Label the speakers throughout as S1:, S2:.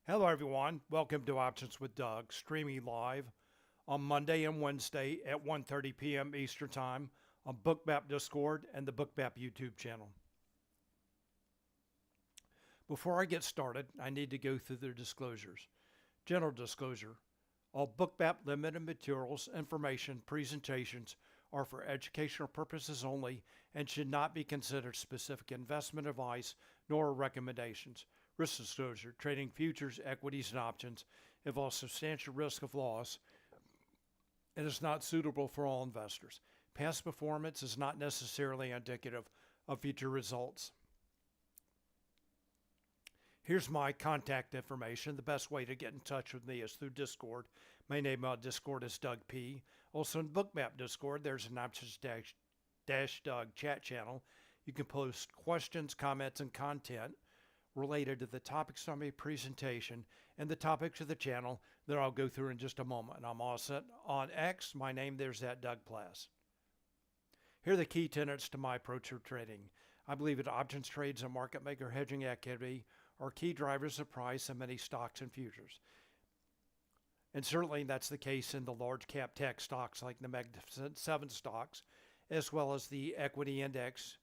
S1: Hello everyone, welcome to Options with Doug, streaming live on Monday and Wednesday at 1:30 p.m. Eastern Time on Bookmap Discord and the Bookmap YouTube channel. Before I get started, I need to go through the disclosures. General disclosure. All Bookmap Limited materials, information, presentations are for educational purposes only and should not be considered specific investment advice nor recommendations. Risk disclosure. Trading futures, equities, and options involves substantial risk of loss and is not suitable for all investors. Past performance is not necessarily indicative of future results. Here's my contact information. The best way to get in touch with me is through Discord. My name on Discord is Doug P. Also in Bookmap Discord, there's an Options-Doug chat channel. You can post questions, comments, and content related to the topics on my presentation and the topics of the channel that I'll go through in just a moment. I'm also on X. My name there's at Doug Pless. Here are the key tenets to my approach to trading. I believe that options trades and market maker hedging activity are key drivers of price in many stocks and futures. And certainly that's the case in the large cap tech stocks like the Magnificent 7 stocks, as well as the equity index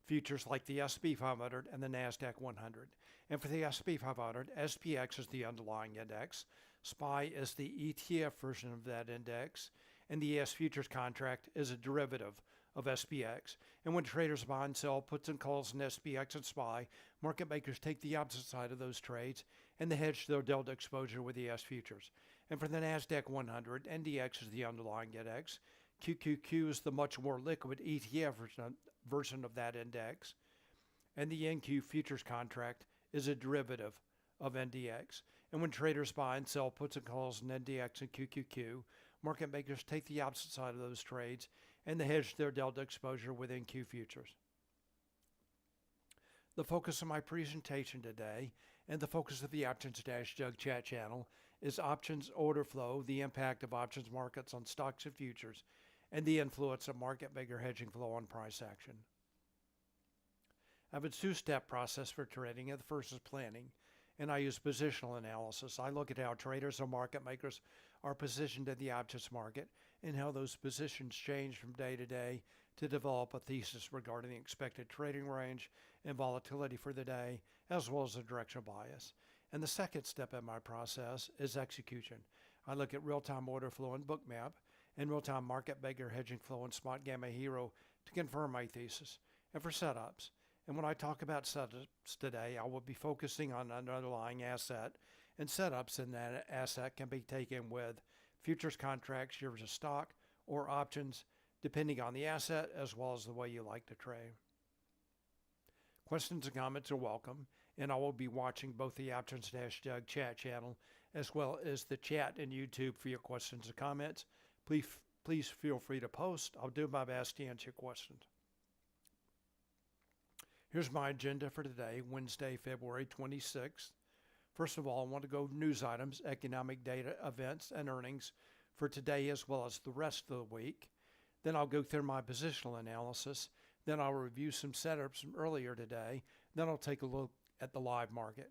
S1: futures like the S&P 500 and the NASDAQ 100. And for the S&P 500, SPX is the underlying index, SPY is the ETF version of that index, and the ES futures contract is a derivative of SPX. And when traders buy and sell puts and calls in SPX and SPY, market makers take the opposite side of those trades and they hedge their delta exposure with the ES futures. And for the NASDAQ 100, NDX is the underlying index, QQQ is the much more liquid ETF version of that index, and the NQ futures contract is a derivative of NDX. And when traders buy and sell puts and calls in NDX and QQQ, market makers take the opposite side of those trades and they hedge their delta exposure with NQ futures. The focus of my presentation today and the focus of the Options-Doug chat channel is options order flow, the impact of options markets on stocks and futures, and the influence of market maker hedging flow on price action. I have a two-step process for trading, and the first is planning, and I use positional analysis. I look at how traders or market makers are positioned in the options market and how those positions change from day to day to develop a thesis regarding the expected trading range and volatility for the day, as well as the directional bias. And the second step in my process is execution. I look at real-time order flow in Bookmap and real-time market maker hedging flow in Spotgamma Hero to confirm my thesis and for setups. And when I talk about setups today, I will be focusing on an underlying asset, and setups in that asset can be taken with futures contracts, shares of stock, or options, depending on the asset as well as the way you like to trade. Questions and comments are welcome, and I will be watching both the Options-Doug chat channel as well as the chat in YouTube for your questions and comments. Please feel free to post. I'll do my best to answer your questions. Here's my agenda for today, Wednesday, February 26th. First of all, I want to go over news items, economic data, events, and earnings for today as well as the rest of the week. Then I'll go through my positional analysis. Then I'll review some setups from earlier today. Then I'll take a look at the live market.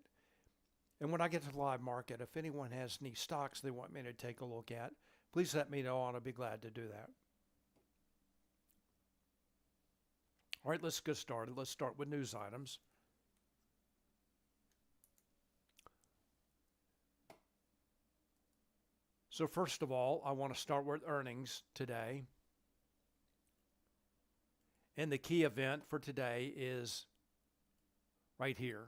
S1: And when I get to the live market, if anyone has any stocks they want me to take a look at, please let me know and I'll be glad to do that. All right, let's get started. Let's start with news items. So first of all, I want to start with earnings today. And the key event for today is right here.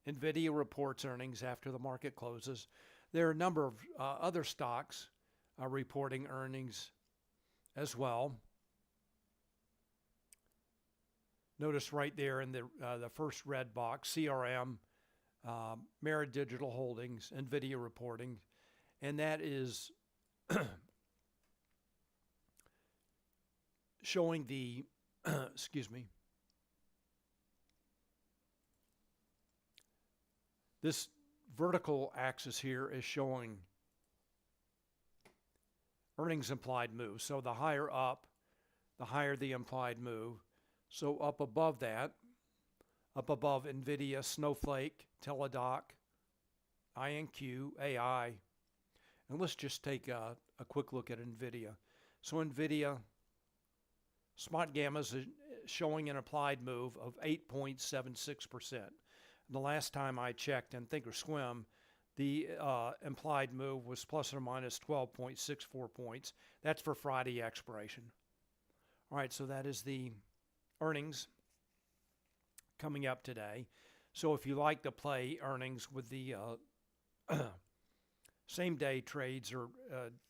S1: NVIDIA reports earnings after the market closes. There are a number of other stocks reporting earnings as well. Notice right there in the first red box, CRM, Merit Digital Holdings, NVIDIA reporting, and that is showing the, excuse me, this vertical axis here is showing earnings implied move. So the higher up, the higher the implied move. So up above that, up above NVIDIA, Snowflake, Teladoc, INQ, AI, and let's just take a quick look at NVIDIA. So NVIDIA, Spotgamma is showing an applied move of 8.76%. The last time I checked in Thinkorswim, the implied move was plus or minus 12.64 points. That's for Friday expiration. All right, so that is the earnings coming up today. So if you like to play earnings with the same day trades or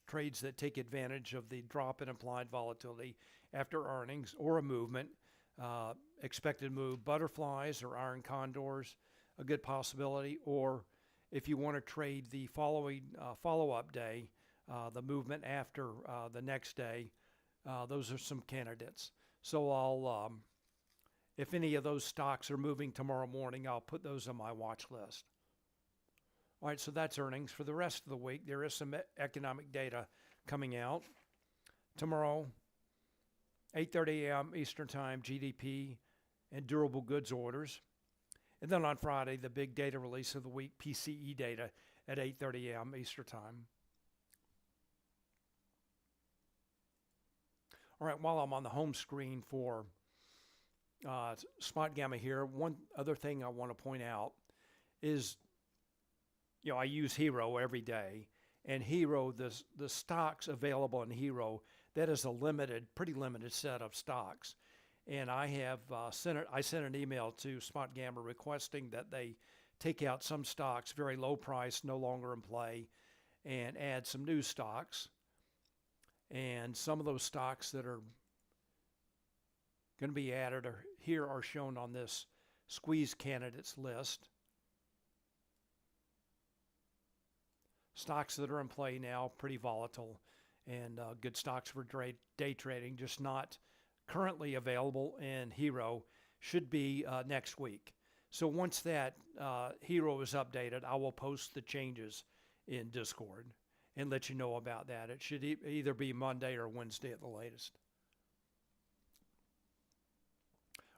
S1: trades that take advantage of the drop in implied volatility after earnings or a movement, expected move butterflies or iron condors, a good possibility. Or if you want to trade the following follow-up day, the movement after the next day, those are some candidates. So I'll, if any of those stocks are moving tomorrow morning, I'll put those on my watch list. All right, so that's earnings. For the rest of the week, there is some economic data coming out. Tomorrow, 8:30 a.m. Eastern Time, GDP and durable goods orders. And then on Friday, the big data release of the week, PCE data at 8:30 a.m. Eastern Time. All right, while I'm on the home screen for Spotgamma here, one other thing I want to point out is, you know, I use Hero every day, and Hero, the stocks available in Hero, that is a pretty limited set of stocks. And I have sent an email to Spotgamma requesting that they take out some stocks, very low price, no longer in play, and add some new stocks. And some of those stocks that are going to be added here are shown on this squeeze candidates list. Stocks that are in play now, pretty volatile, and good stocks for day trading, just not currently available in Hero, should be next week. So once that Hero is updated, I will post the changes in Discord and let you know about that. It should either be Monday or Wednesday at the latest.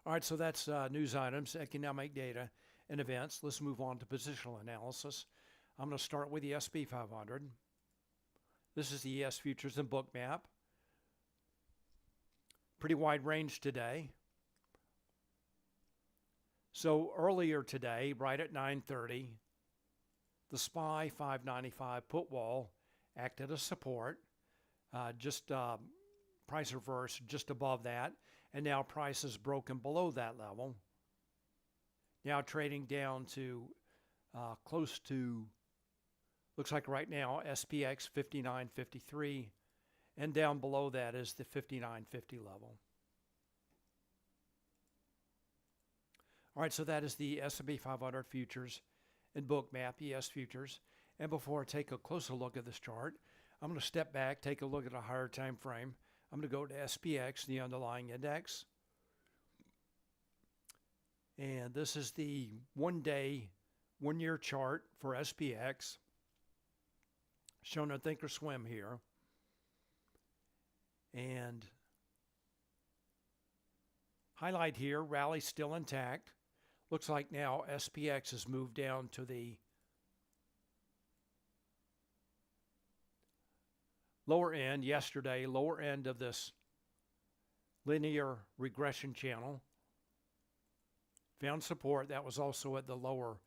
S1: All right, so that's news items, economic data, and events. Let's move on to positional analysis. I'm going to start with the SP 500. This is the ES Futures and Bookmap. Pretty wide range today. So earlier today, right at 9:30, the SPY 595 put wall acted as support. Just price reverse just above that, and now price is broken below that level. Now trading down to close to, looks like right now, SPX 59.53, and down below that is the 59.50 level. All right, so that is the S&P 500 futures and Bookmap ES futures. And before I take a closer look at this chart, I'm going to step back, take a look at a higher time frame. I'm going to go to SPX, the underlying index. And this is the one-year chart for SPX, shown on Thinkorswim here. And highlight here, rally still intact. Looks like now SPX has moved down to the lower end yesterday, lower end of this linear regression channel. Found support. That was also at the lower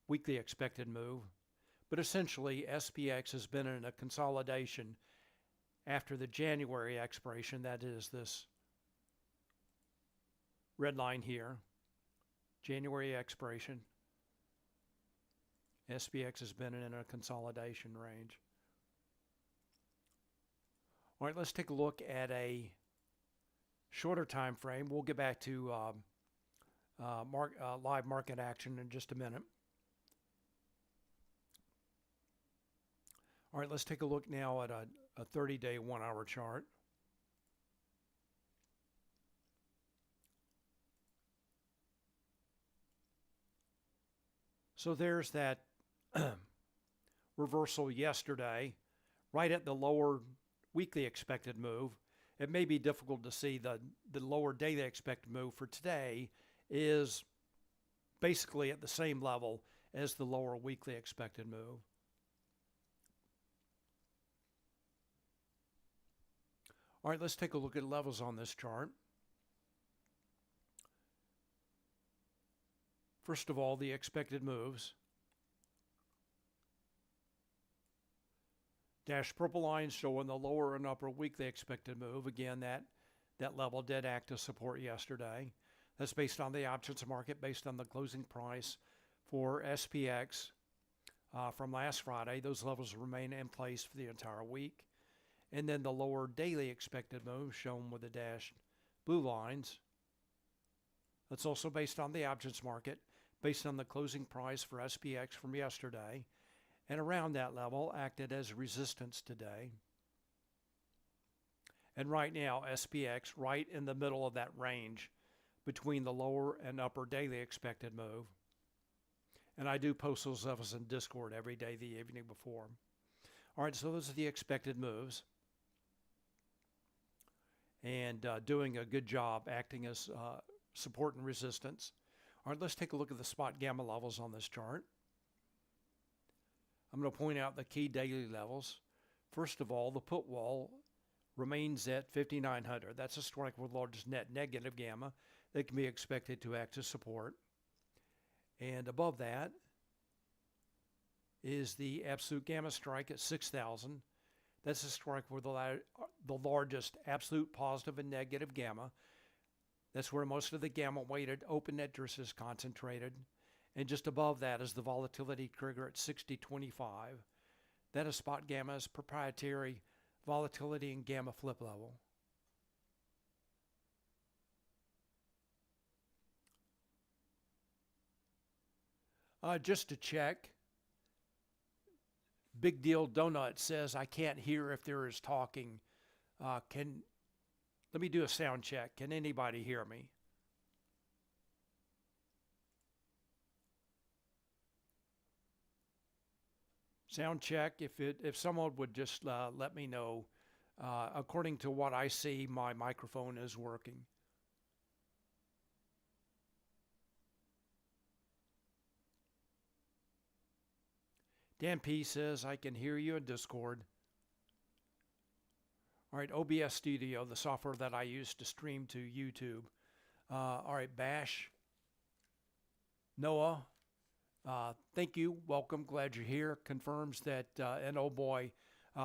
S1: weekly expected move. But essentially, SPX has been in a consolidation after the January expiration. That is this red line here. January expiration. SPX has been in a consolidation range. All right, let's take a look at a shorter time frame. We'll get back to live market action in just a minute. All right, let's take a look now at a 30-day 1-hour chart. So there's that reversal yesterday, right at the lower weekly expected move. It may be difficult to see the lower daily expected move for today is basically at the same level as the lower weekly expected move. All right, let's take a look at levels on this chart. First of all, the expected moves. Dashed purple lines showing the lower and upper weekly expected move. Again, that level did act as support yesterday. That's based on the options market, based on the closing price for SPX from last Friday. Those levels remain in place for the entire week. And then the lower daily expected move shown with the dashed blue lines. That's also based on the options market, based on the closing price for SPX from yesterday. And around that level acted as resistance today. And right now, SPX right in the middle of that range between the lower and upper daily expected move. And I do post those levels in Discord every day the evening before. All right, so those are the expected moves. And doing a good job acting as support and resistance. All right, let's take a look at the Spotgamma levels on this chart. I'm going to point out the key daily levels. First of all, the put wall remains at 5,900. That's a strike with largest net negative gamma that can be expected to act as support. And above that is the absolute gamma strike at 6,000. That's a strike with the largest absolute positive and negative gamma. That's where most of the gamma-weighted open interest is concentrated. And just above that is the volatility trigger at 60.25. That is Spotgamma's proprietary volatility and gamma flip level. Just to check, Big Deal Donut says I can't hear if there is talking. Let me do a sound check. Can anybody hear me? Sound check. If someone would just let me know. According to what I see, my microphone is working. Dan P says I can hear you in Discord. All right, OBS Studio, the software that I use to stream to YouTube. All right, Bash, Noah, thank you, welcome, glad you're here. Confirms that, and oh boy,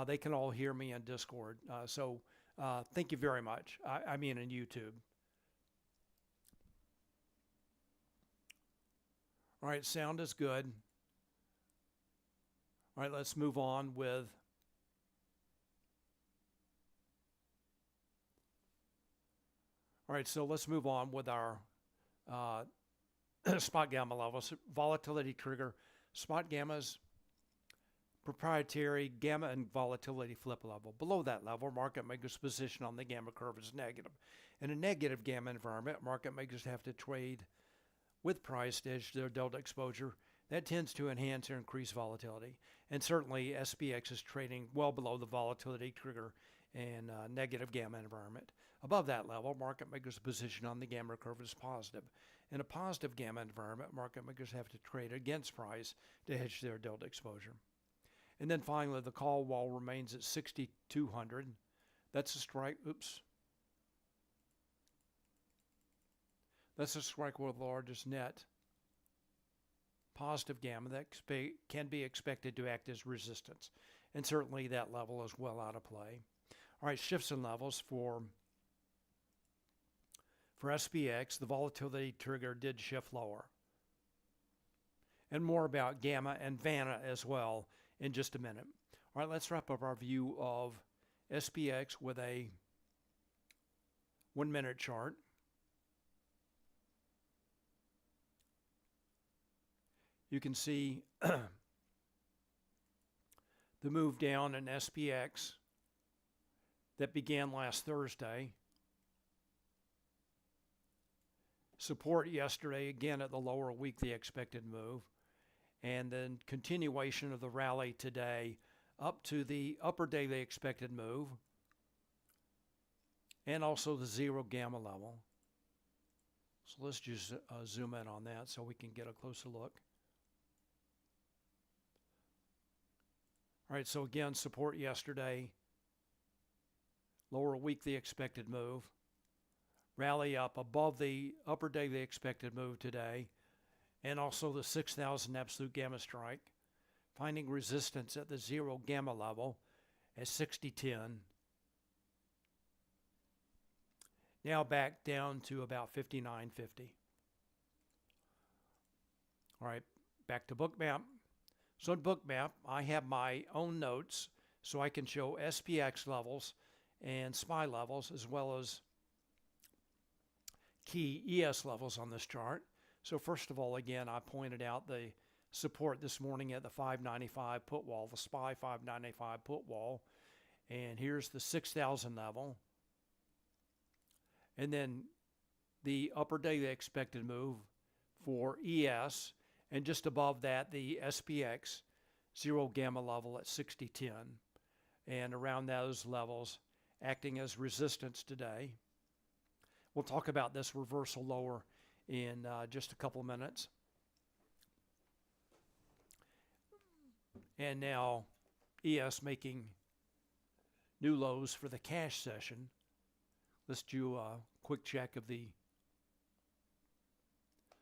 S1: they can all hear me in Discord. So thank you very much. I mean in YouTube. All right, sound is good. All right, let's move on with our Spotgamma levels. Volatility trigger. Spotgamma's proprietary gamma and volatility flip level. Below that level, market makers' position on the gamma curve is negative. In a negative gamma environment, market makers have to trade with price to hedge their delta exposure. That tends to enhance or increase volatility. And certainly, SPX is trading well below the volatility trigger in a negative gamma environment. Above that level, market makers' position on the gamma curve is positive. In a positive gamma environment, market makers have to trade against price to hedge their delta exposure. And then finally, the call wall remains at 6,200. That's a strike. Oops. That's a strike with the largest net positive gamma that can be expected to act as resistance. And certainly that level is well out of play. All right, shifts in levels for SPX, the volatility trigger did shift lower. And more about gamma and Vanna as well in just a minute. All right, let's wrap up our view of SPX with a 1 minute chart. You can see the move down in SPX that began last Thursday. Support yesterday, again at the lower weekly expected move. And then continuation of the rally today up to the upper daily expected move. And also the zero gamma level. So let's just zoom in on that so we can get a closer look. All right, so again, support yesterday, lower weekly expected move, rally up above the upper daily expected move today, and also the 6,000 absolute gamma strike, finding resistance at the 0 gamma level at 60.10. Now back down to about 59.50. All right, back to Bookmap. So in Bookmap, I have my own notes so I can show SPX levels and SPY levels as well as key ES levels on this chart. So first of all, again, I pointed out the support this morning at the 595 put wall, the SPY 595 put wall. And here's the 6,000 level. And then the upper daily expected move for ES. And just above that, the SPX 0 gamma level at 60.10. And around those levels, acting as resistance today. We'll talk about this reversal lower in just a couple of minutes. And now ES making new lows for the cash session. Let's do a quick check of the...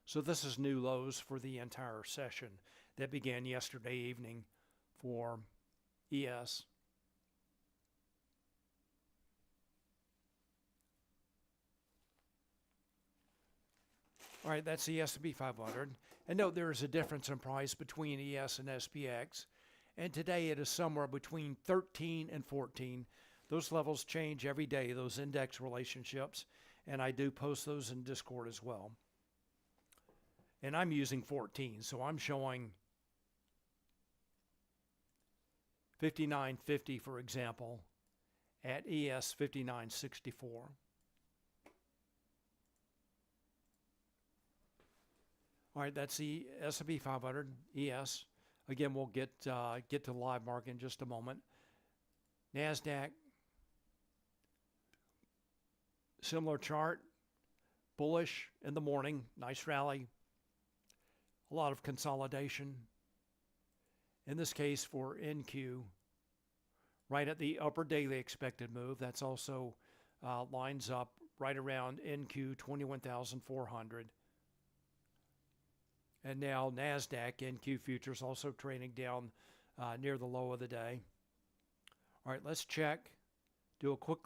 S1: So this is new lows for the entire session that began yesterday evening for ES. All right, that's the S&P 500. And note there is a difference in price between ES and SPX. And today it is somewhere between 13 and 14. Those levels change every day, those index relationships. And I do post those in Discord as well. And I'm using 14, so I'm showing 59.50, for example, at ES 59.64. All right, that's the S&P 500 ES. Again, we'll get to the live market in just a moment. NASDAQ, similar chart, bullish in the morning, nice rally. A lot of consolidation. In this case for NQ, right at the upper daily expected move. That's also lines up right around NQ 21,400. And now NASDAQ NQ futures also trading down near the low of the day. All right, let's check. Do a quick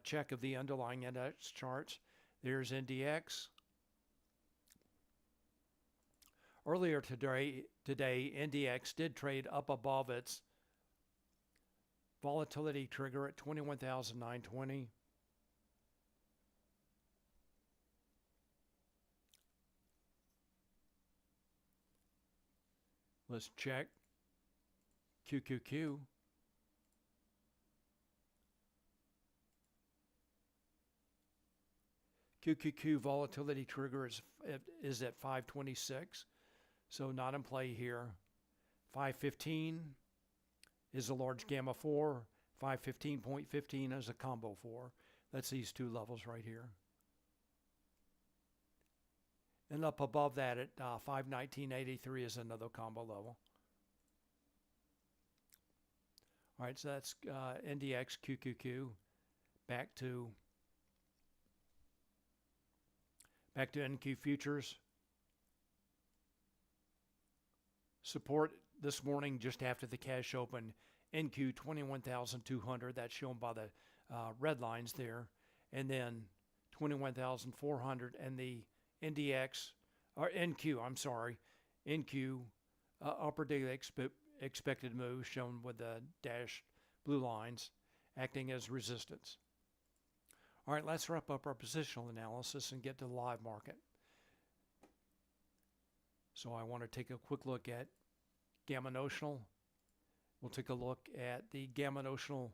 S1: check of the underlying index charts. There's NDX. Earlier today, NDX did trade up above its volatility trigger at 21,920. Let's check QQQ. QQQ volatility trigger is at 526. So not in play here. 515 is a large gamma 4. 515.15 is a combo 4. That's these two levels right here. And up above that at 519.83 is another combo level. All right, so that's NDX QQQ. Back to NQ futures. Support this morning just after the cash open, NQ 21,200. That's shown by the red lines there. And then 21,400 and the NDX, or NQ, I'm sorry, NQ upper daily expected move shown with the dashed blue lines acting as resistance. All right, let's wrap up our positional analysis and get to the live market. So I want to take a quick look at gamma notional. We'll take a look at the gamma notional.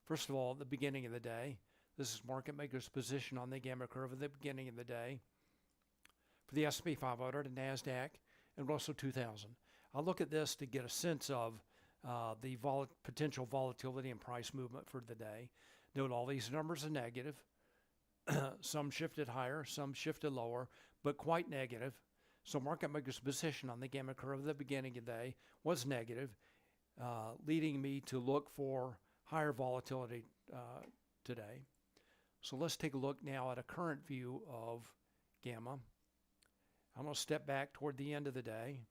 S1: First of all, at the beginning of the day, this is market maker's position on the gamma curve at the beginning of the day for the S&P 500 and NASDAQ and Russell 2000. I'll look at this to get a sense of the potential volatility and price movement for the day. Note all these numbers are negative. Some shifted higher, some shifted lower, but quite negative. So market maker's position on the gamma curve at the beginning of the day was negative, leading me to look for higher volatility today. So let's take a look now at a current view of gamma. I'm going to step back toward the end of the day.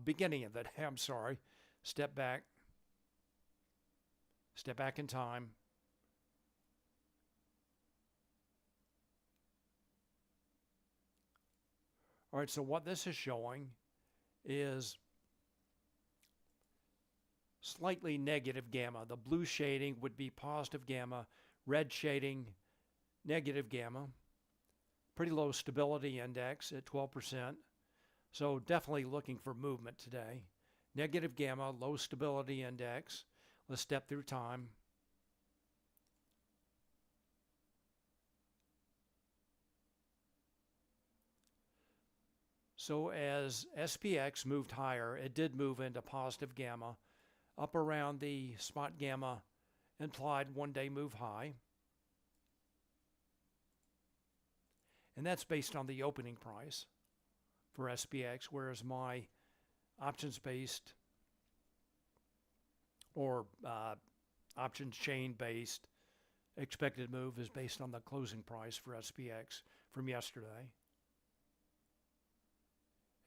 S1: Beginning of the day, I'm sorry. Step back in time. All right, so what this is showing is slightly negative gamma. The blue shading would be positive gamma, red shading negative gamma. Pretty low stability index at 12%. So definitely looking for movement today. Negative gamma, low stability index. Let's step through time. So as SPX moved higher, it did move into positive gamma, up around the Spotgamma implied one-day move high. And that's based on the opening price for SPX, whereas my options-based or options chain-based expected move is based on the closing price for SPX from yesterday.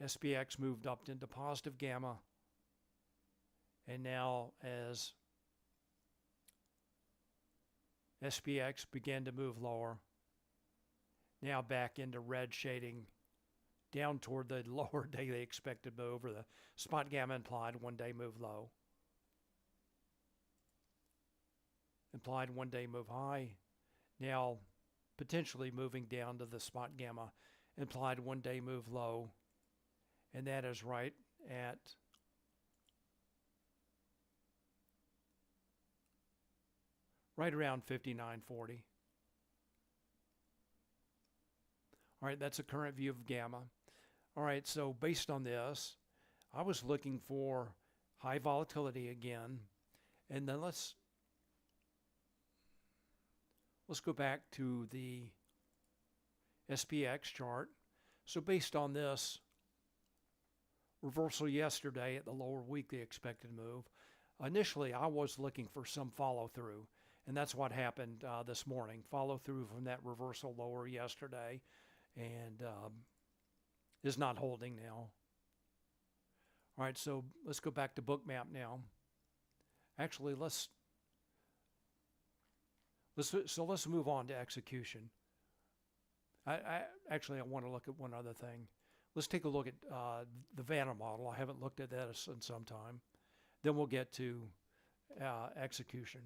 S1: SPX moved up into positive gamma, and now as SPX began to move lower, now back into red shading down toward the lower daily expected move, or the Spotgamma implied one-day move low. Implied one-day move high, now potentially moving down to the Spotgamma implied one-day move low, and that is right at right around 59.40. All right, that's a current view of gamma. All right, so based on this, I was looking for high volatility again, and then let's go back to the SPX chart. So based on this reversal yesterday at the lower weekly expected move, initially I was looking for some follow through, and that's what happened this morning. Follow through from that reversal lower yesterday, and is not holding now. All right, so let's go back to Bookmap now. Actually, let's move on to execution. I want to look at one other thing. Let's take a look at the Vanna model. I haven't looked at that in some time. Then we'll get to execution.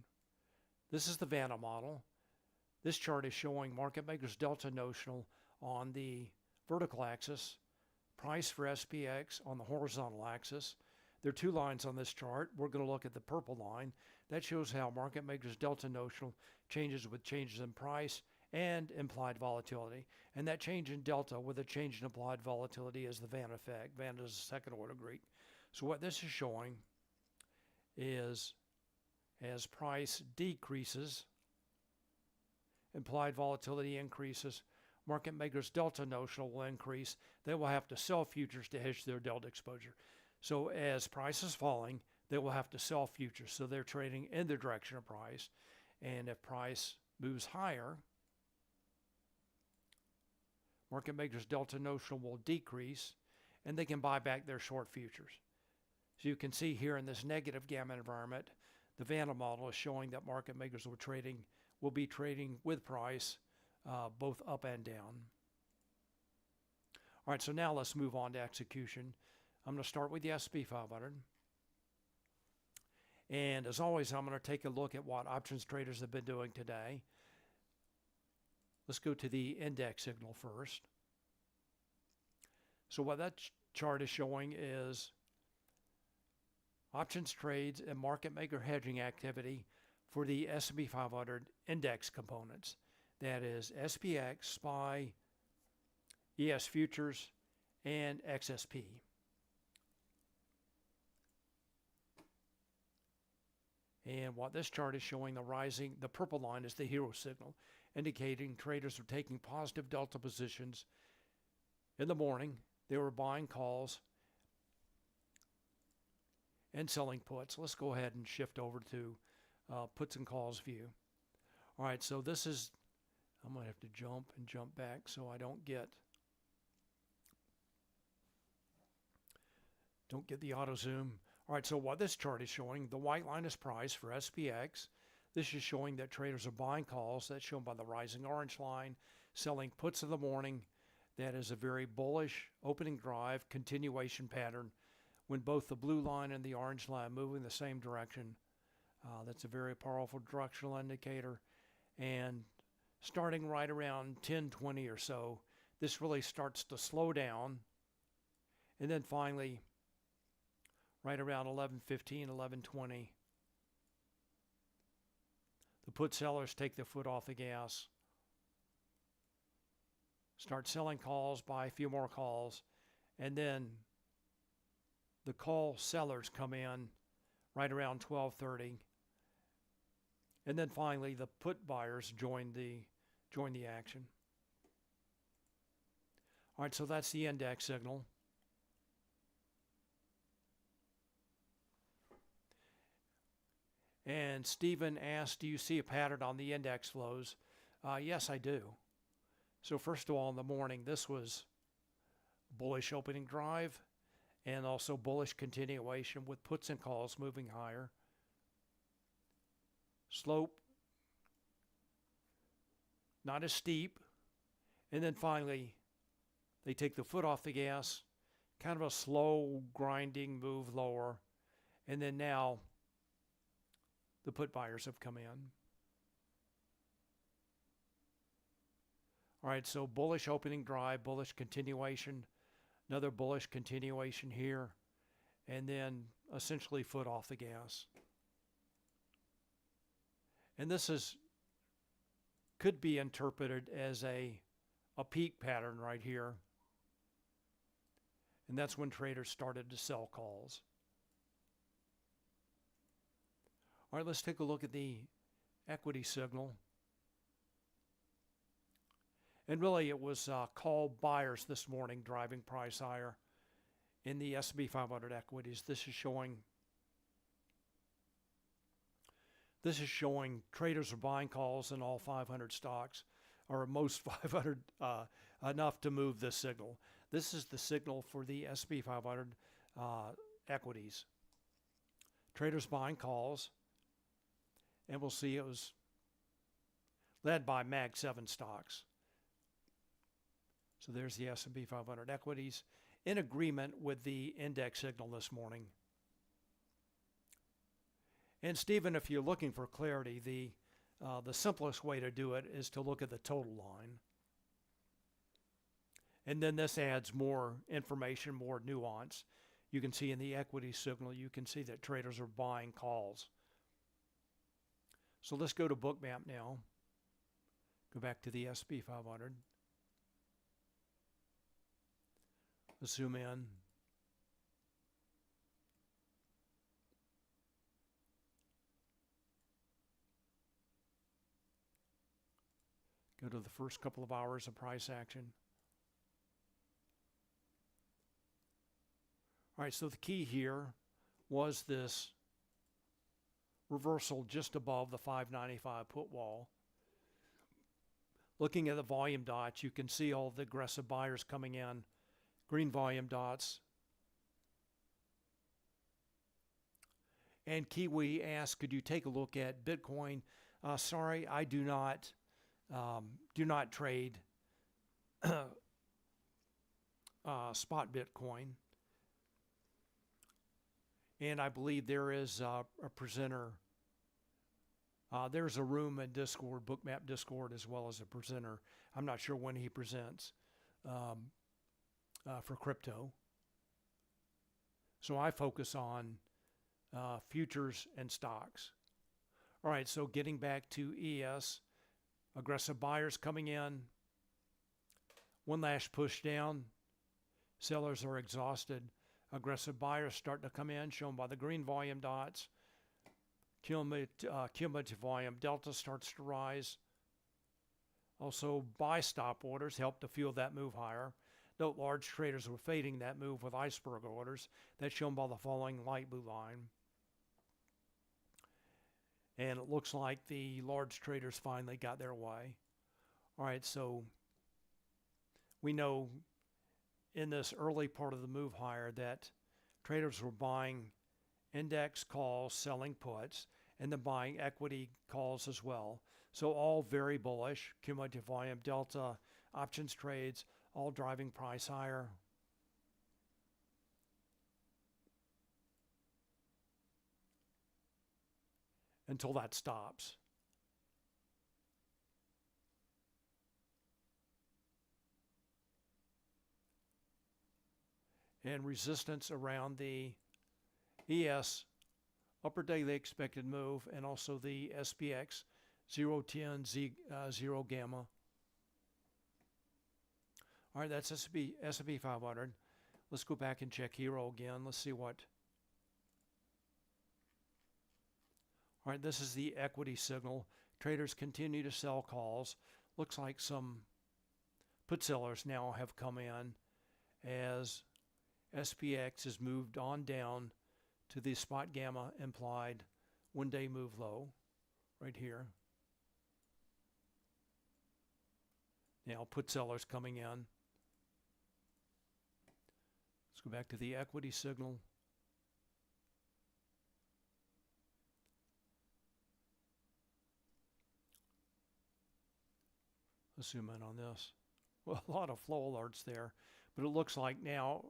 S1: This is the Vanna model. This chart is showing market makers delta notional on the vertical axis, price for SPX on the horizontal axis. There are two lines on this chart. We're going to look at the purple line. That shows how market makers delta notional changes with changes in price and implied volatility. And that change in delta with a change in implied volatility is the Vanna effect. Vanna is a second order Greek. So what this is showing is as price decreases, implied volatility increases, market makers delta notional will increase. They will have to sell futures to hedge their delta exposure. So as price is falling, they will have to sell futures. So they're trading in the direction of price. And if price moves higher, market makers delta notional will decrease, and they can buy back their short futures. So you can see here in this negative gamma environment, the Vanna model is showing that market makers will be trading with price both up and down. All right, so now let's move on to execution. I'm going to start with the S&P 500. And as always, I'm going to take a look at what options traders have been doing today. Let's go to the index signal first. So what that chart is showing is options trades and market maker hedging activity for the S&P 500 index components. That is SPX, SPY, ES Futures, and XSP. And what this chart is showing, the purple line is the hero signal, indicating traders are taking positive delta positions in the morning, they were buying calls and selling puts. Let's go ahead and shift over to puts and calls view. All right, so this is, I'm going to have to jump and jump back so I don't get the auto zoom. All right, so what this chart is showing, the white line is price for SPX. This is showing that traders are buying calls. That's shown by the rising orange line, selling puts in the morning. That is a very bullish opening drive continuation pattern when both the blue line and the orange line move in the same direction. That's a very powerful directional indicator. And starting right around 10:20 or so, this really starts to slow down. And then finally, right around 11:15, 11:20, the put sellers take the foot off the gas, start selling calls, buy a few more calls, and then the call sellers come in right around 12:30. And then finally, the put buyers join the action. All right, so that's the index signal. And Stephen asked, do you see a pattern on the index flows? Yes, I do. So first of all, in the morning, this was bullish opening drive and also bullish continuation with puts and calls moving higher. Slope, not as steep. And then finally, they take the foot off the gas, kind of a slow grinding move lower. And then now the put buyers have come in. All right, so bullish opening drive, bullish continuation, another bullish continuation here, and then essentially foot off the gas. And this could be interpreted as a peak pattern right here. And that's when traders started to sell calls. All right, let's take a look at the equity signal. And really it was call buyers this morning driving price higher in the S&P 500 equities. This is showing traders are buying calls in all 500 stocks, or most 500, enough to move this signal. This is the signal for the S&P 500 equities. Traders buying calls, and we'll see it was led by Mag 7 stocks. So there's the S&P 500 equities in agreement with the index signal this morning. And Stephen, if you're looking for clarity, the simplest way to do it is to look at the total line. And then this adds more information, more nuance. You can see in the equity signal, you can see that traders are buying calls. So let's go to Bookmap now. Go back to the S&P 500. Let's zoom in. Go to the first couple of hours of price action. All right, so the key here was this reversal just above the 595 put wall. Looking at the volume dots, you can see all the aggressive buyers coming in. Green volume dots. And Kiwi asked, could you take a look at Bitcoin? Sorry, I do not trade spot Bitcoin. And I believe there is a presenter. There's a room in Discord, Bookmap Discord, as well as a presenter. I'm not sure when he presents for crypto. So I focus on futures and stocks. All right, so getting back to ES, aggressive buyers coming in. One last push down. Sellers are exhausted. Aggressive buyers starting to come in, shown by the green volume dots. Cumulative volume delta starts to rise. Also, buy stop orders help to fuel that move higher. Note large traders were fading that move with iceberg orders. That's shown by the following light blue line. And it looks like the large traders finally got their way. All right, so we know in this early part of the move higher that traders were buying index calls, selling puts, and then buying equity calls as well. So all very bullish, cumulative volume, delta, options trades, all driving price higher. Until that stops. And resistance around the ES upper daily expected move and also the SPX 010 0 gamma. All right, that's S&P 500. Let's go back and check Hero again. Let's see what. All right, this is the equity signal. Traders continue to sell calls. Looks like some put sellers now have come in as SPX has moved on down to the Spotgamma implied one-day move low right here. Now put sellers coming in. Let's go back to the equity signal. Let's zoom in on this. Well, a lot of flow alerts there, but it looks like now,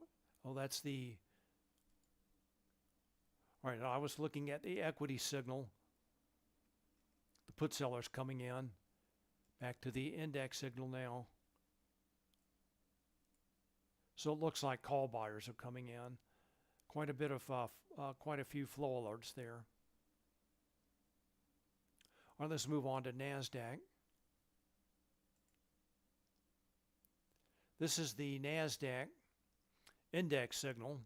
S1: oh, that's the, all right, I was looking at the equity signal, the put sellers coming in, back to the index signal now. So it looks like call buyers are coming in. Quite a bit of, quite a few flow alerts there. All right, let's move on to NASDAQ. This is the NASDAQ index signal.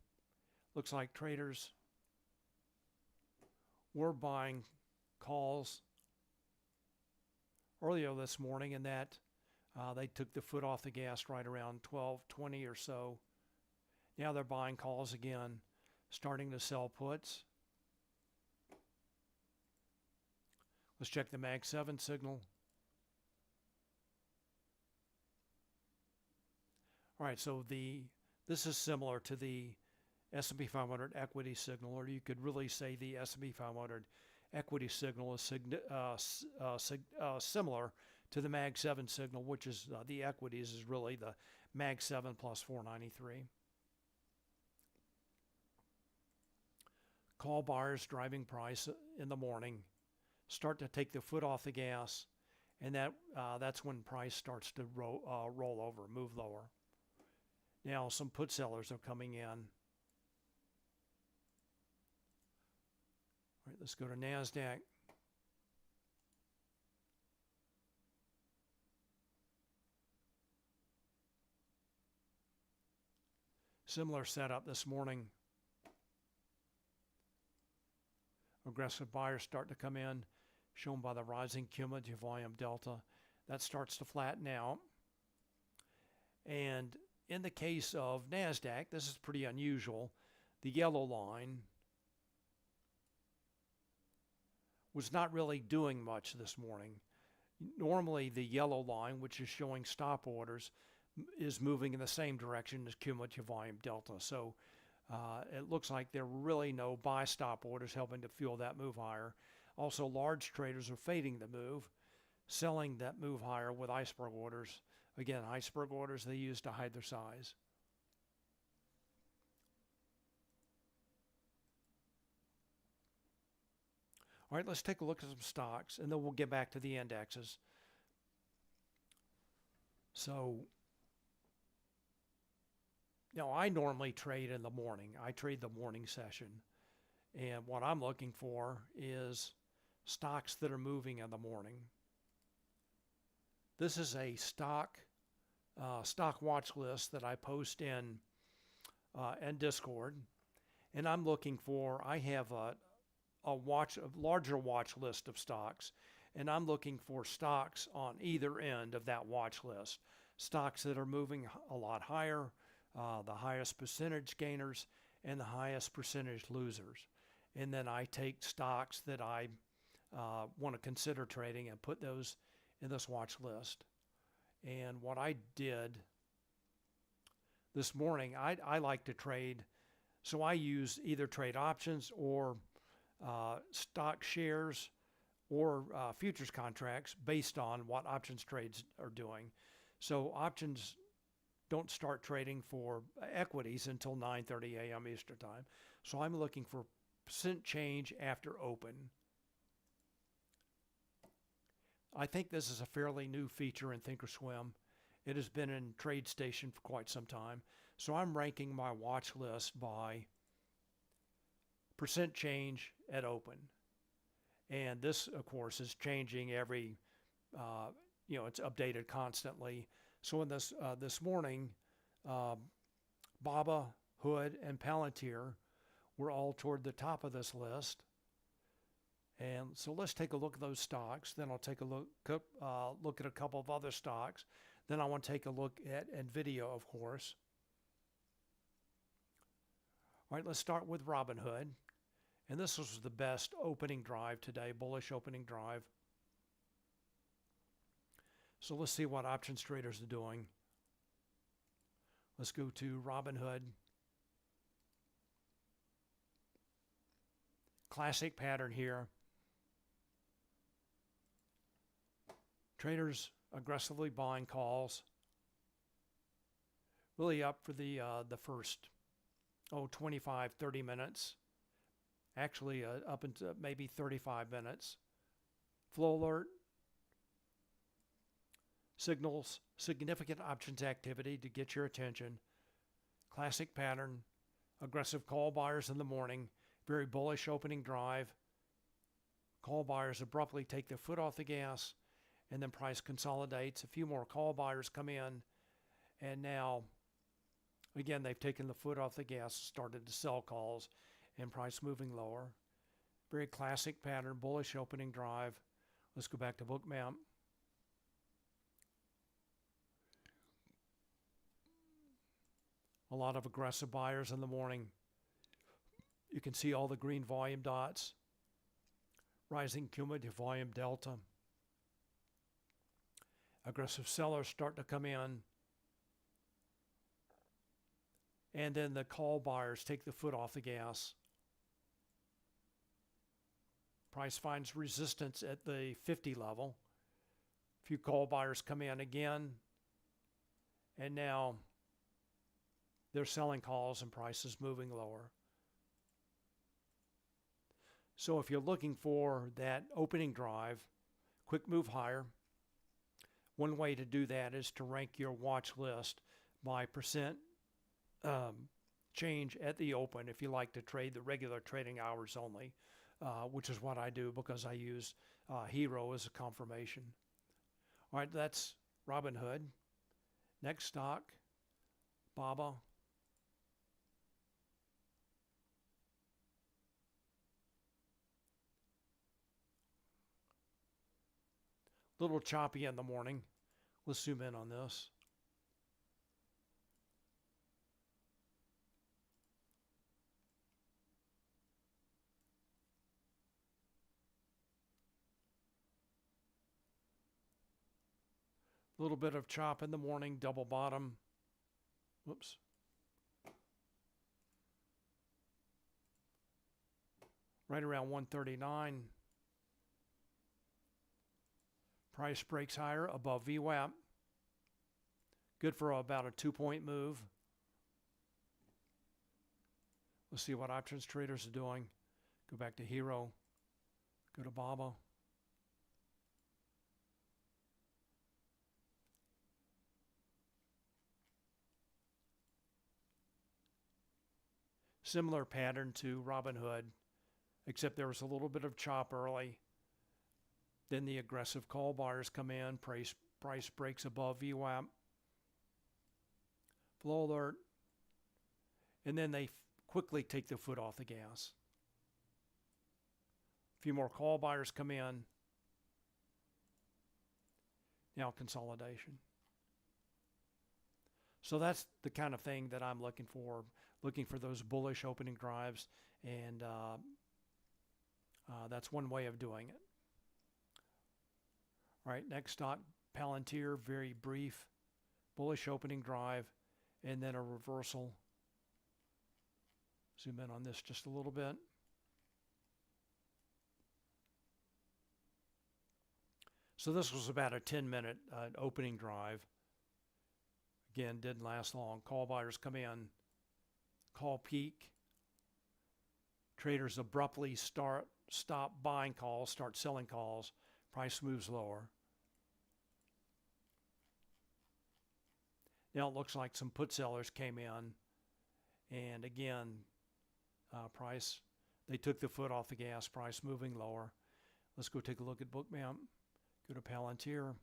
S1: Looks like traders were buying calls earlier this morning, and that they took the foot off the gas right around 12:20 or so. Now they're buying calls again, starting to sell puts. Let's check the Mag 7 signal. All right, so this is similar to the S&P 500 equity signal, or you could really say the S&P 500 equity signal is similar to the Mag 7 signal, which is the equities is really the Mag 7 plus 493. Call buyers driving price in the morning start to take the foot off the gas, and that's when price starts to roll over, move lower. Now some put sellers are coming in. All right, let's go to NASDAQ. Similar setup this morning. Aggressive buyers start to come in, shown by the rising cumulative volume delta. That starts to flatten out. And in the case of NASDAQ, this is pretty unusual. The yellow line was not really doing much this morning. Normally, the yellow line, which is showing stop orders, is moving in the same direction as cumulative volume delta. So it looks like there were really no buy stop orders helping to fuel that move higher. Also, large traders are fading the move, selling that move higher with iceberg orders. Again, iceberg orders they use to hide their size. All right, let's take a look at some stocks, and then we'll get back to the indexes. So, now I normally trade in the morning. I trade the morning session. And what I'm looking for is stocks that are moving in the morning. This is a stock watch list that I post in Discord, and I'm looking for. I have a larger watch list of stocks, and I'm looking for stocks on either end of that watch list. stocks that are moving a lot higher, the highest percentage gainers, and the highest percentage losers. And then I take stocks that I want to consider trading and put those in this watch list. And what I did this morning, I like to trade, so I use either trade options or stock shares or futures contracts based on what options trades are doing. So options don't start trading for equities until 9:30 a.m. Eastern time. So I'm looking for percent change after open. I think this is a fairly new feature in Thinkorswim. It has been in TradeStation for quite some time. So I'm ranking my watch list by percent change at open. And this, of course, is changing every, it's updated constantly. So in this morning, Baba, Hood, and Palantir were all toward the top of this list. And so let's take a look at those stocks. Then I'll take a look at a couple of other stocks. Then I want to take a look at NVIDIA, of course. All right, let's start with Robinhood. And this was the best opening drive today, bullish opening drive. So let's see what options traders are doing. Let's go to Robinhood. Classic pattern here. Traders aggressively buying calls. Really up for the first 25, 30 minutes. Actually up into maybe 35 minutes. Flow alert signals significant options activity to get your attention. Classic pattern. Aggressive call buyers in the morning. Very bullish opening drive. Call buyers abruptly take their foot off the gas, and then price consolidates. A few more call buyers come in, and now, again, they've taken the foot off the gas, started to sell calls, and price moving lower. Very classic pattern, bullish opening drive. Let's go back to Bookmap. A lot of aggressive buyers in the morning. You can see all the green volume dots. Rising cumulative volume delta. Aggressive sellers start to come in. And then the call buyers take the foot off the gas. Price finds resistance at the 50 level. A few call buyers come in again. And now they're selling calls and price is moving lower. So if you're looking for that opening drive, quick move higher, one way to do that is to rank your watch list by percent change at the open if you like to trade the regular trading hours only, which is what I do because I use Hero as a confirmation. All right, that's Robinhood. Next stock, Baba. Little choppy in the morning. Let's zoom in on this. A little bit of chop in the morning, double bottom. Whoops. Right around 139. Price breaks higher above VWAP. Good for about a 2-point move. Let's see what options traders are doing. Go back to Hero. Go to Baba. Similar pattern to Robinhood, except there was a little bit of chop early. Then the aggressive call buyers come in. Price breaks above VWAP. Flow alert. And then they quickly take the foot off the gas. A few more call buyers come in. Now consolidation. So that's the kind of thing that I'm looking for those bullish opening drives, and that's one way of doing it. All right, next stock, Palantir, very brief bullish opening drive, and then a reversal. Zoom in on this just a little bit. So this was about a 10-minute opening drive. Again, didn't last long. Call buyers come in, call peak. Traders abruptly stop buying calls, start selling calls. Price moves lower. Now it looks like some put sellers came in, and again, price, they took the foot off the gas, price moving lower. Let's go take a look at Bookmap. Go to Palantir.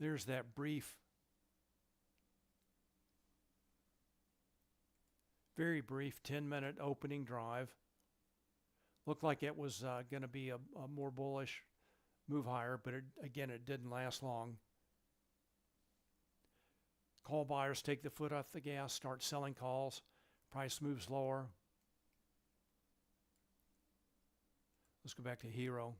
S1: There's that brief, very brief 10-minute opening drive. Looked like it was going to be a more bullish move higher, but again, it didn't last long. Call buyers take the foot off the gas, start selling calls. Price moves lower. Let's go back to Hero.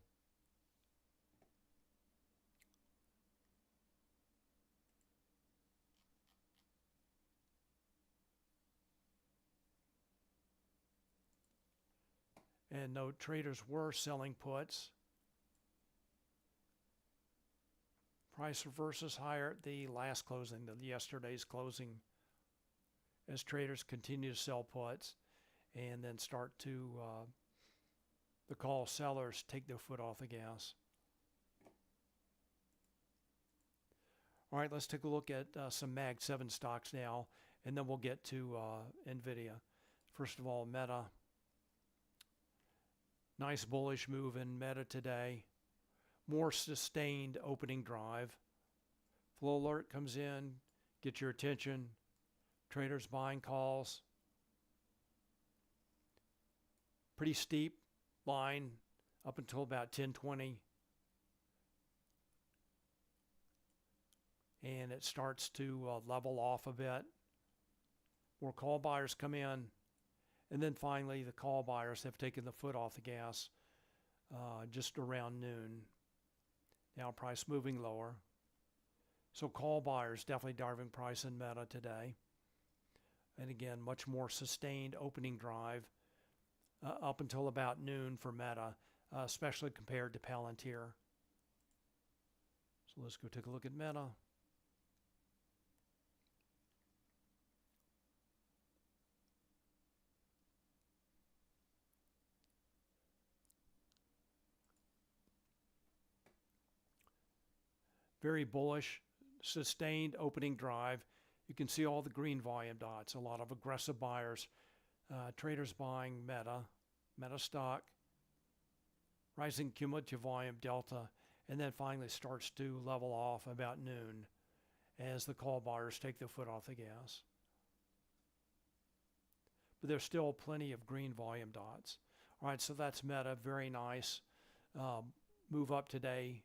S1: And note, traders were selling puts. Price reverses higher at the last closing, yesterday's closing, as traders continue to sell puts and then start to, the call sellers take their foot off the gas. All right, let's take a look at some Mag 7 stocks now, and then we'll get to NVIDIA. First of all, Meta. Nice bullish move in Meta today. More sustained opening drive. Flow alert comes in, get your attention. Traders buying calls. Pretty steep line up until about 10:20. And it starts to level off a bit. More call buyers come in. And then finally, the call buyers have taken the foot off the gas just around noon. Now price moving lower. So call buyers definitely driving price in Meta today. And again, much more sustained opening drive up until about noon for Meta, especially compared to Palantir. So let's go take a look at Meta. Very bullish, sustained opening drive. You can see all the green volume dots, a lot of aggressive buyers, traders buying Meta stock, rising cumulative volume delta, and then finally starts to level off about noon as the call buyers take their foot off the gas. But there's still plenty of green volume dots. All right, so that's Meta, very nice. Move up today.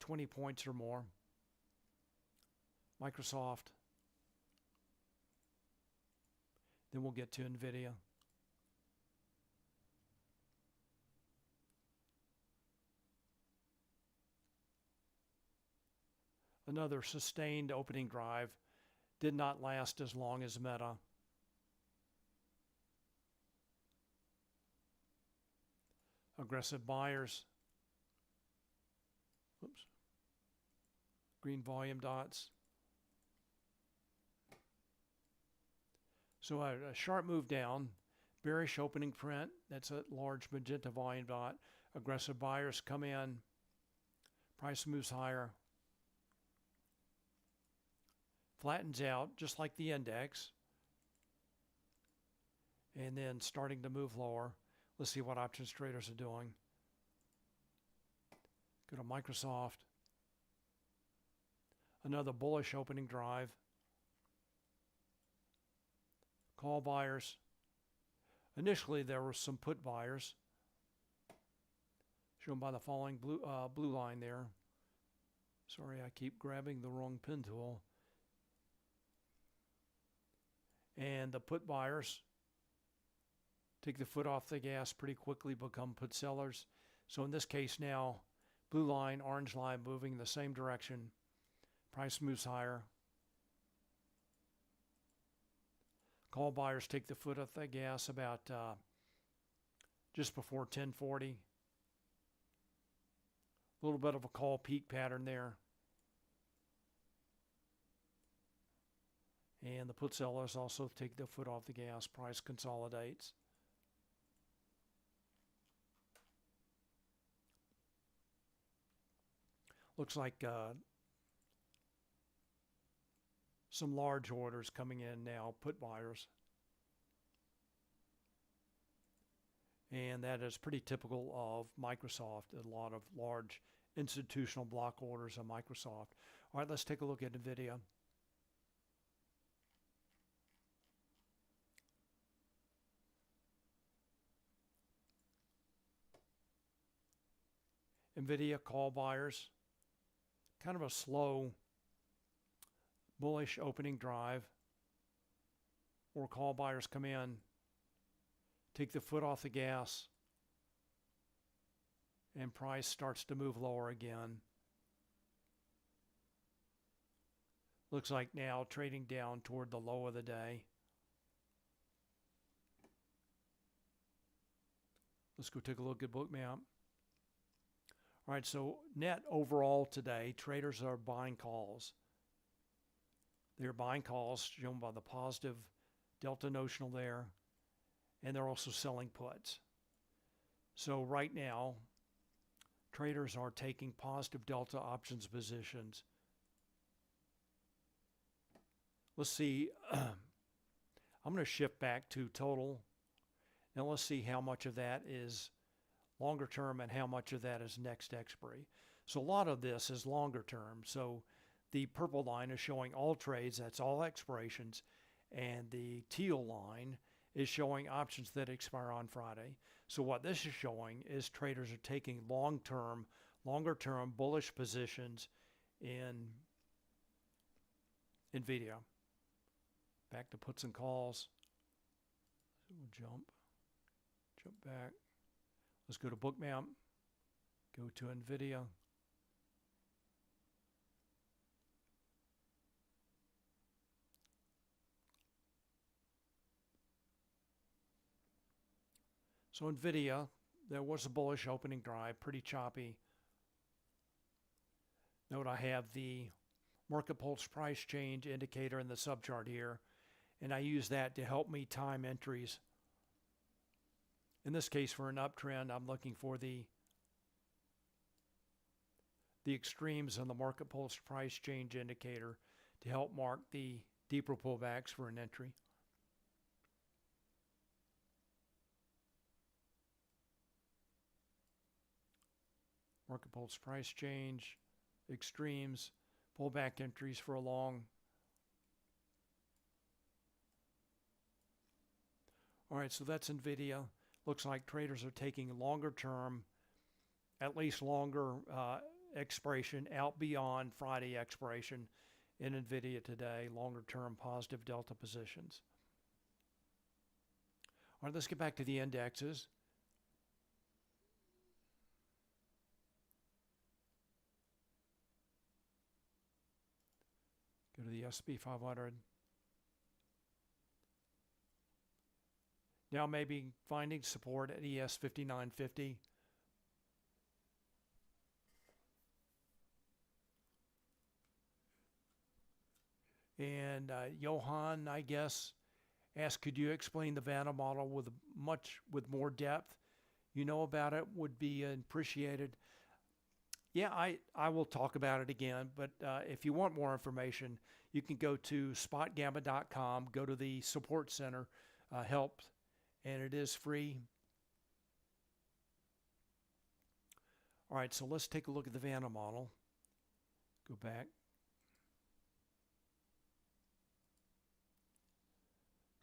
S1: 20 points or more. Microsoft. Then we'll get to NVIDIA. Another sustained opening drive. Did not last as long as Meta. Aggressive buyers. Oops. Green volume dots. So a sharp move down, bearish opening print. That's a large magenta volume dot. Aggressive buyers come in. Price moves higher. Flattens out just like the index. And then starting to move lower. Let's see what options traders are doing. Go to Microsoft. Another bullish opening drive. Call buyers. Initially, there were some put buyers, shown by the following blue line there. Sorry, I keep grabbing the wrong pen tool. And the put buyers take the foot off the gas pretty quickly, become put sellers. So in this case now, blue line, orange line moving in the same direction. Price moves higher. Call buyers take the foot off the gas about just before 1040. A little bit of a call peak pattern there. And the put sellers also take the foot off the gas. Price consolidates. Looks like some large orders coming in now, put buyers. And that is pretty typical of Microsoft, a lot of large institutional block orders of Microsoft. All right, let's take a look at NVIDIA. NVIDIA call buyers, kind of a slow, bullish opening drive, or call buyers come in, take the foot off the gas, and price starts to move lower again. Looks like now trading down toward the low of the day. Let's go take a look at Bookmap. All right, so net overall today, traders are buying calls. They're buying calls shown by the positive delta notional there, and they're also selling puts. So right now, traders are taking positive delta options positions. Let's see, I'm going to shift back to total. Now let's see how much of that is longer term and how much of that is next expiry. So a lot of this is longer term. So the purple line is showing all trades, that's all expirations, and the teal line is showing options that expire on Friday. So what this is showing is traders are taking long-term, longer-term bullish positions in NVIDIA. Back to puts and calls. So we'll jump back. Let's go to Bookmap, go to NVIDIA. So NVIDIA, there was a bullish opening drive, pretty choppy. Note I have the market pulse price change indicator in the subchart here, and I use that to help me time entries. In this case, for an uptrend, I'm looking for the extremes on the market pulse price change indicator to help mark the deeper pullbacks for an entry. Market pulse price change, extremes, pullback entries for a long. All right, so that's NVIDIA. Looks like traders are taking longer term, at least longer expiration out beyond Friday expiration in NVIDIA today, longer term positive delta positions. All right, let's get back to the indexes. Go to the S&P 500. Now maybe finding support at ES 5950. And Johan, I guess, asked, could you explain the Vanna model with more depth? You know about it, would be appreciated. Yeah, I will talk about it again, but if you want more information, you can go to spotgamma.com, go to the support center, help, and it is free. All right, so let's take a look at the Vanna model. Go back.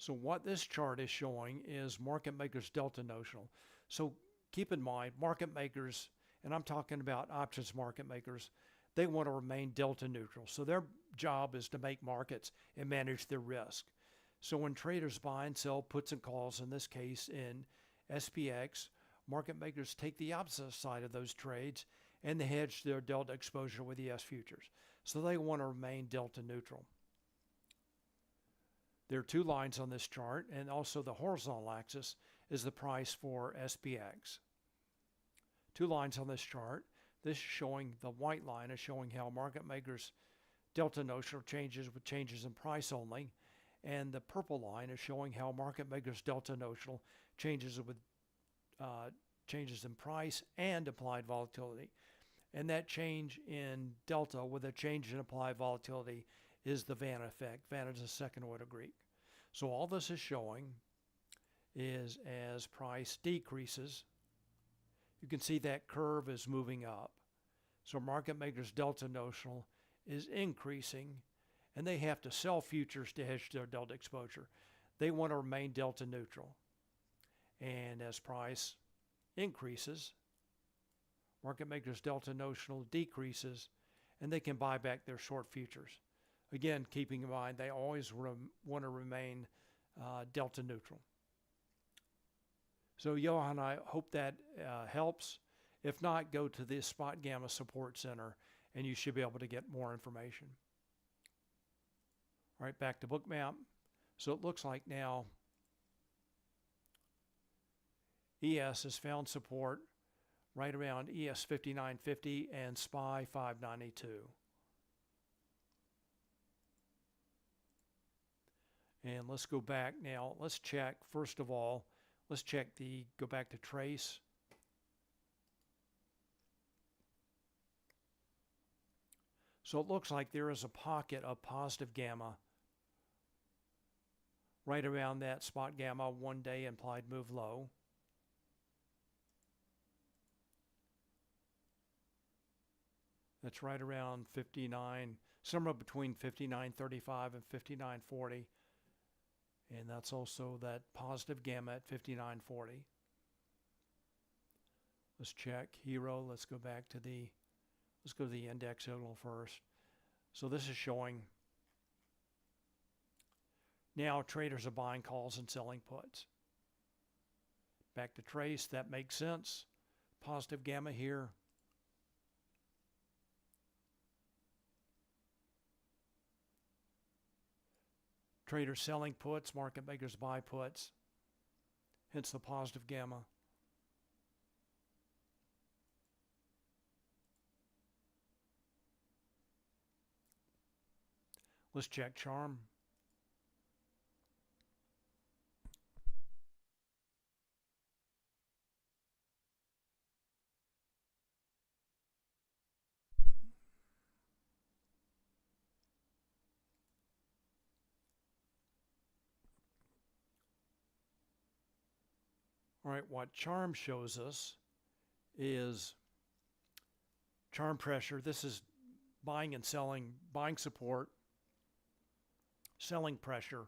S1: So what this chart is showing is market makers delta notional. So keep in mind, market makers, and I'm talking about options market makers, they want to remain delta neutral. So their job is to make markets and manage their risk. So when traders buy and sell puts and calls, in this case in SPX, market makers take the opposite side of those trades and they hedge their delta exposure with ES futures. So they want to remain delta neutral. There are two lines on this chart, and also the horizontal axis is the price for SPX. Two lines on this chart. This is showing, the white line is showing how market makers delta notional changes with changes in price only, and the purple line is showing how market makers delta notional changes with changes in price and applied volatility. And that change in delta with a change in applied volatility is the Vanna effect. Vanna is a second order Greek. So all this is showing is as price decreases, you can see that curve is moving up. So market makers delta notional is increasing, and they have to sell futures to hedge their delta exposure. They want to remain delta neutral. And as price increases, market makers delta notional decreases, and they can buy back their short futures. Again, keeping in mind, they always want to remain delta neutral. So Johan, I hope that helps. If not, go to the Spotgamma Support Center, and you should be able to get more information. All right, back to Bookmap. So it looks like now ES has found support right around ES 59.50 and SPY 592. And let's go back now. Let's check, first of all, let's check go back to trace. So it looks like there is a pocket of positive gamma right around that spot gamma 1 day implied move low. That's right around 59, somewhere between 59.35 and 59.40. And that's also that positive gamma at 59.40. Let's check Hero. Let's go to the index signal first. So this is showing now traders are buying calls and selling puts. Back to trace, that makes sense. Positive gamma here. Traders selling puts, market makers buy puts, hence the positive gamma. Let's check Charm. All right, what Charm shows us is Charm pressure. This is buying and selling, buying support, selling pressure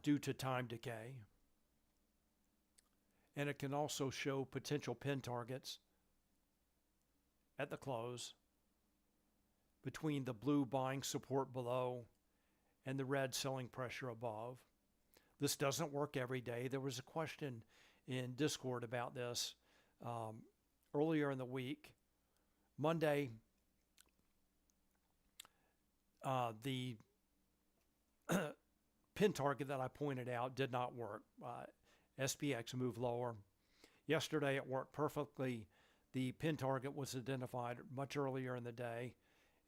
S1: due to time decay. And it can also show potential pin targets at the close between the blue buying support below and the red selling pressure above. This doesn't work every day. There was a question in Discord about this earlier in the week. Monday, the pin target that I pointed out did not work. SPX moved lower. Yesterday it worked perfectly. The pin target was identified much earlier in the day,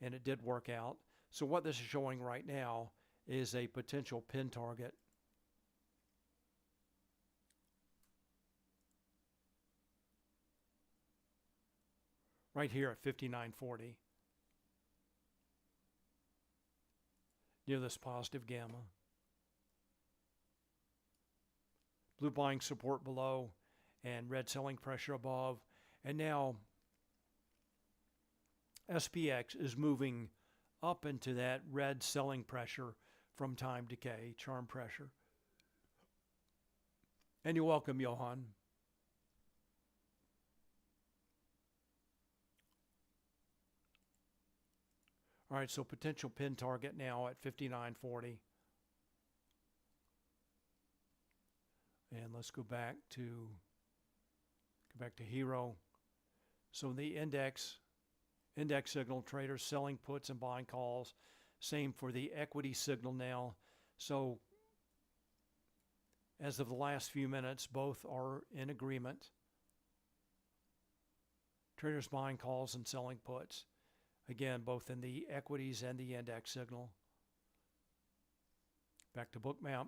S1: and it did work out. So what this is showing right now is a potential pin target. Right here at 59.40. Near this positive gamma. Blue buying support below and red selling pressure above. And now SPX is moving up into that red selling pressure from time decay, charm pressure. And you're welcome, Johan. All right, so potential pin target now at 59.40. And let's go back to Hero. So the index signal, traders selling puts and buying calls. Same for the equity signal now. So as of the last few minutes, both are in agreement. Traders buying calls and selling puts. Again, both in the equities and the index signal. Back to Bookmap.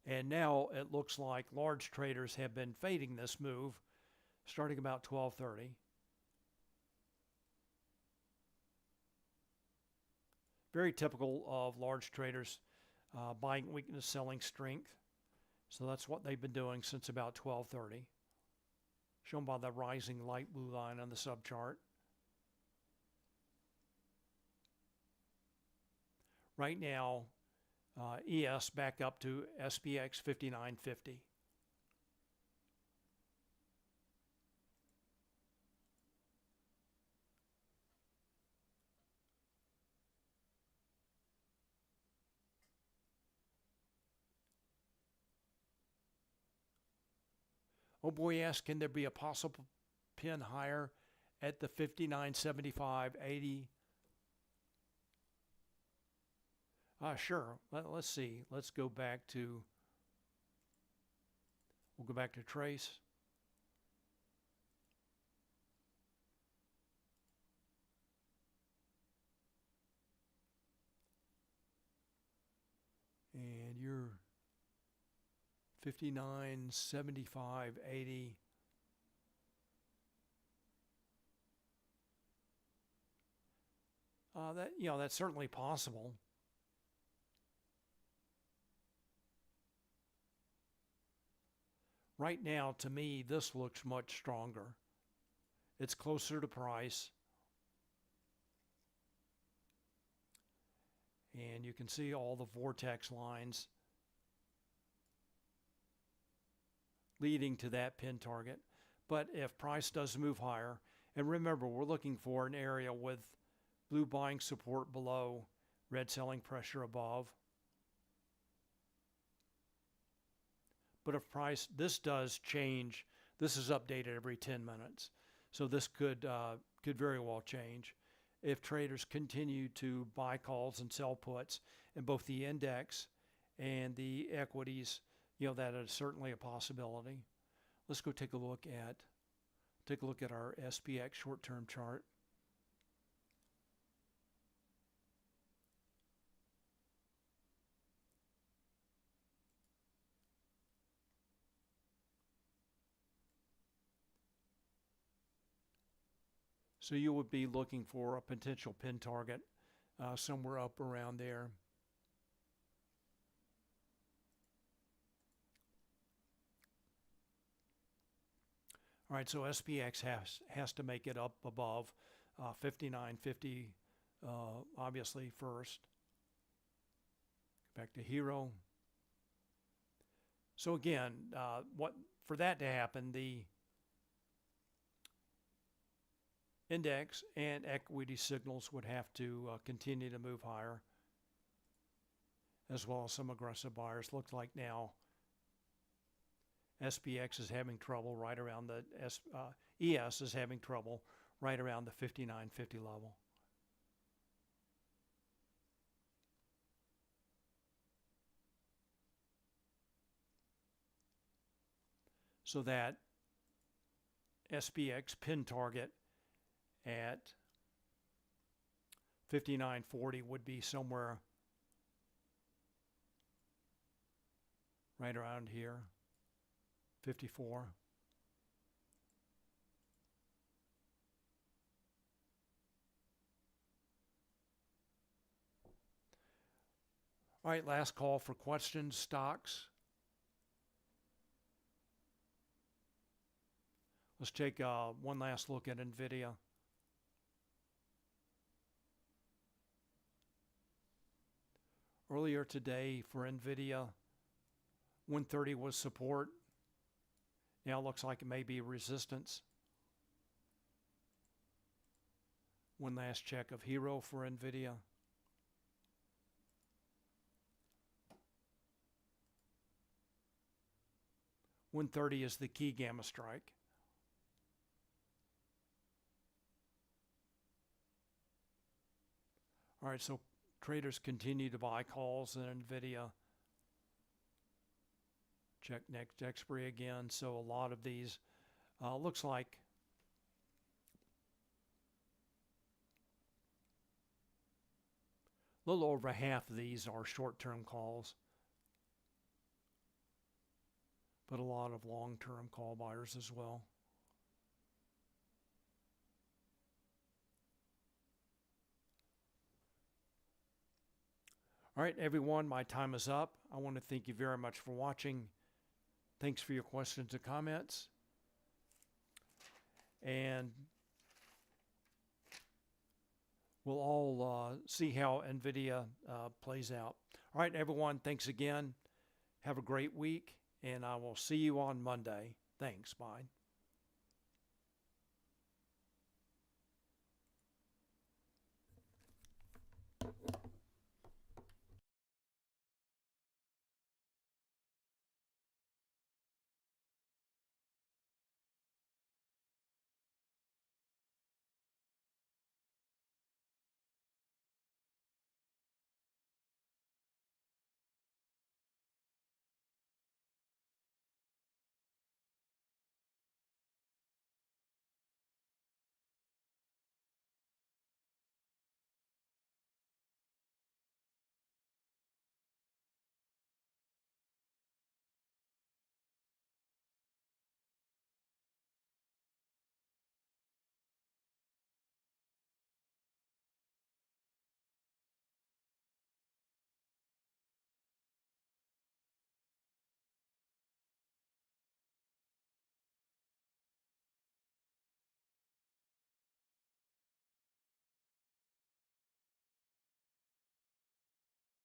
S1: And now it looks like large traders have been fading this move starting about 12:30. Very typical of large traders, buying weakness, selling strength. So that's what they've been doing since about 12:30, shown by the rising light blue line on the subchart. Right now, ES back up to SPX 59.50. Oh boy, yes, can there be a possible pin higher at the 59.75.80? Sure. Let's see. Let's go back to, we'll go back to Trace. And you're 59.75.80. That's certainly possible. Right now, to me, this looks much stronger. It's closer to price. And you can see all the vortex lines leading to that pin target. But if price does move higher, and remember, we're looking for an area with blue buying support below, red selling pressure above. But if price, this does change, this is updated every 10 minutes. So this could very well change. If traders continue to buy calls and sell puts in both the index and the equities, that is certainly a possibility. Let's go take a look at our SPX short-term chart. So you would be looking for a potential pin target somewhere up around there. All right, so SPX has to make it up above 59.50, obviously first. Back to Hero. So again, for that to happen, the index and equity signals would have to continue to move higher, as well as some aggressive buyers. Looks like now SPX is having trouble right around the ES is having trouble right around the 59.50 level. So that SPX pin target at 59.40 would be somewhere right around here, 54. All right, last call for questions, stocks. Let's take one last look at NVIDIA. Earlier today for NVIDIA, 130 was support. Now it looks like it may be resistance. One last check of Hero for NVIDIA. $130 is the key gamma strike. All right, so traders continue to buy calls in NVIDIA. Check next expiry again. So a lot of these looks like a little over half of these are short-term calls, but a lot of long-term call buyers as well. All right, everyone, my time is up. I want to thank you very much for watching. Thanks for your questions and comments. And we'll all see how NVIDIA plays out. All right, everyone, thanks again. Have a great week, and I will see you on Monday. Thanks. Bye.